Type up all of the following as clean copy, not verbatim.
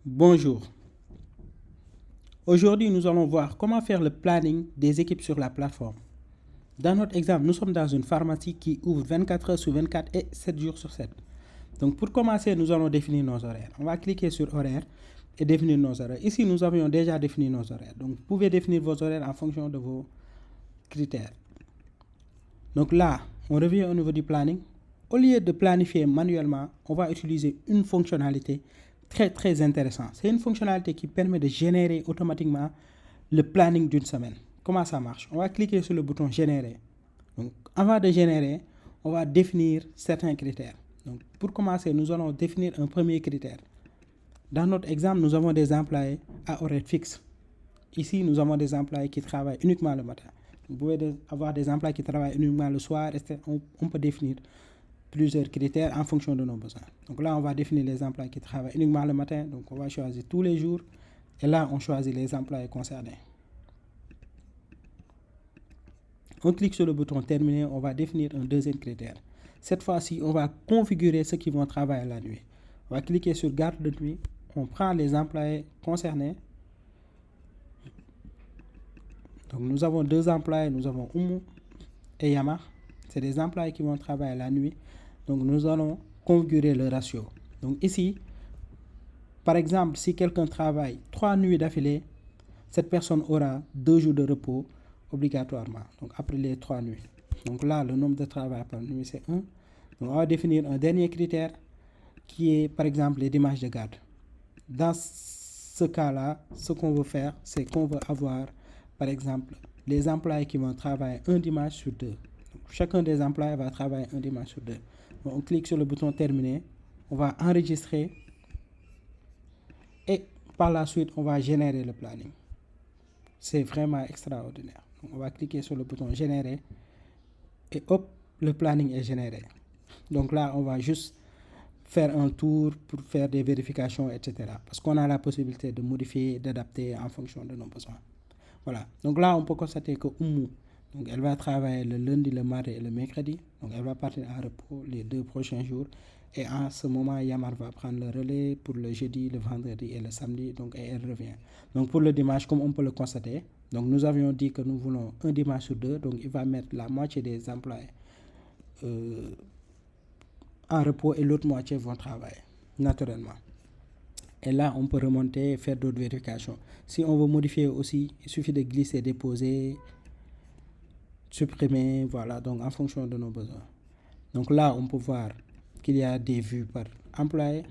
Bonjour. Aujourd'hui, nous allons voir comment faire le planning des équipes sur la plateforme. Dans notre exemple, nous sommes dans une pharmacie qui ouvre 24 heures sur 24 et 7 jours sur 7. Donc pour commencer, nous allons définir nos horaires. On va cliquer sur horaires et définir nos horaires. Ici, nous avions déjà défini nos horaires. Donc vous pouvez définir vos horaires en fonction de vos critères. Donc là, on revient au niveau du planning. Au lieu de planifier manuellement, on va utiliser une fonctionnalité très intéressante. C'est une fonctionnalité qui permet de générer automatiquement le planning d'une semaine. Comment ça marche? On va cliquer sur le bouton générer. Donc avant de générer, on va définir certains critères. Donc pour commencer, nous allons définir un premier critère. Dans notre exemple, nous avons des employés à horaire fixe. Ici, nous avons des employés qui travaillent uniquement le matin. Vous pouvez avoir des employés qui travaillent uniquement le soir. On peut définir plusieurs critères en fonction de nos besoins. Donc là, on va définir les employés qui travaillent uniquement le matin. Donc on va choisir tous les jours. Et là, on choisit les employés concernés. On clique sur le bouton terminer. On va définir un deuxième critère. Cette fois-ci, on va configurer ceux qui vont travailler la nuit. On va cliquer sur garde de nuit. On prend les employés concernés. Donc nous avons deux employés. Nous avons Oumou et Yamar. C'est des employés qui vont travailler la nuit. Donc nous allons configurer le ratio. Donc ici, par exemple, si quelqu'un travaille 3 nuits d'affilée, cette personne aura 2 jours de repos obligatoirement. Donc après les 3 nuits. Donc là, le nombre de travail par nuit, c'est 1. Donc on va définir un dernier critère qui est par exemple les dimanches de garde. Dans ce cas-là, ce qu'on veut faire, c'est qu'on veut avoir par exemple les employés qui vont travailler un dimanche sur 2. Chacun des employés va travailler un dimanche sur 2. Donc, on clique sur le bouton terminer, on va enregistrer et par la suite, on va générer le planning. C'est vraiment extraordinaire. Donc, on va cliquer sur le bouton générer et hop, le planning est généré. Donc là, on va juste faire un tour pour faire des vérifications, etc. Parce qu'on a la possibilité de modifier, d'adapter en fonction de nos besoins. Voilà. Donc là, on peut constater que Oumou, donc elle va travailler le lundi, le mardi et le mercredi. Donc elle va partir en repos les 2 prochains jours. Et en ce moment, Yamar va prendre le relais pour le jeudi, le vendredi et le samedi. Donc elle revient. Donc pour le dimanche, comme on peut le constater, donc nous avions dit que nous voulons un dimanche sur 2. Donc il va mettre la moitié des employés en repos et l'autre moitié vont travailler naturellement. Et là, on peut remonter et faire d'autres vérifications. Si on veut modifier aussi, il suffit de glisser, déposer, supprimer, voilà, donc en fonction de nos besoins. Donc là, on peut voir qu'il y a des vues par employé,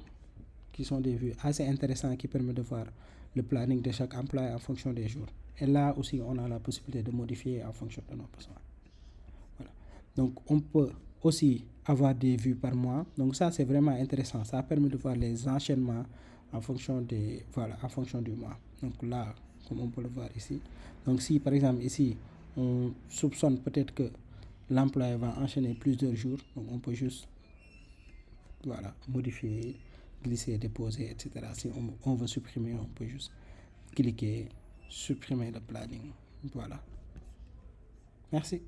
qui sont des vues assez intéressantes qui permettent de voir le planning de chaque employé en fonction des jours. Et là aussi, on a la possibilité de modifier en fonction de nos besoins. Voilà. Donc, on peut aussi avoir des vues par mois. Donc ça, c'est vraiment intéressant. Ça permet de voir les enchaînements en fonction en fonction du mois. Donc là, comme on peut le voir ici. Donc si par exemple ici, on soupçonne peut-être que l'employé va enchaîner plusieurs jours, donc on peut juste modifier, glisser, déposer, etc. Si on veut supprimer, on peut juste cliquer, supprimer le planning. Voilà. Merci.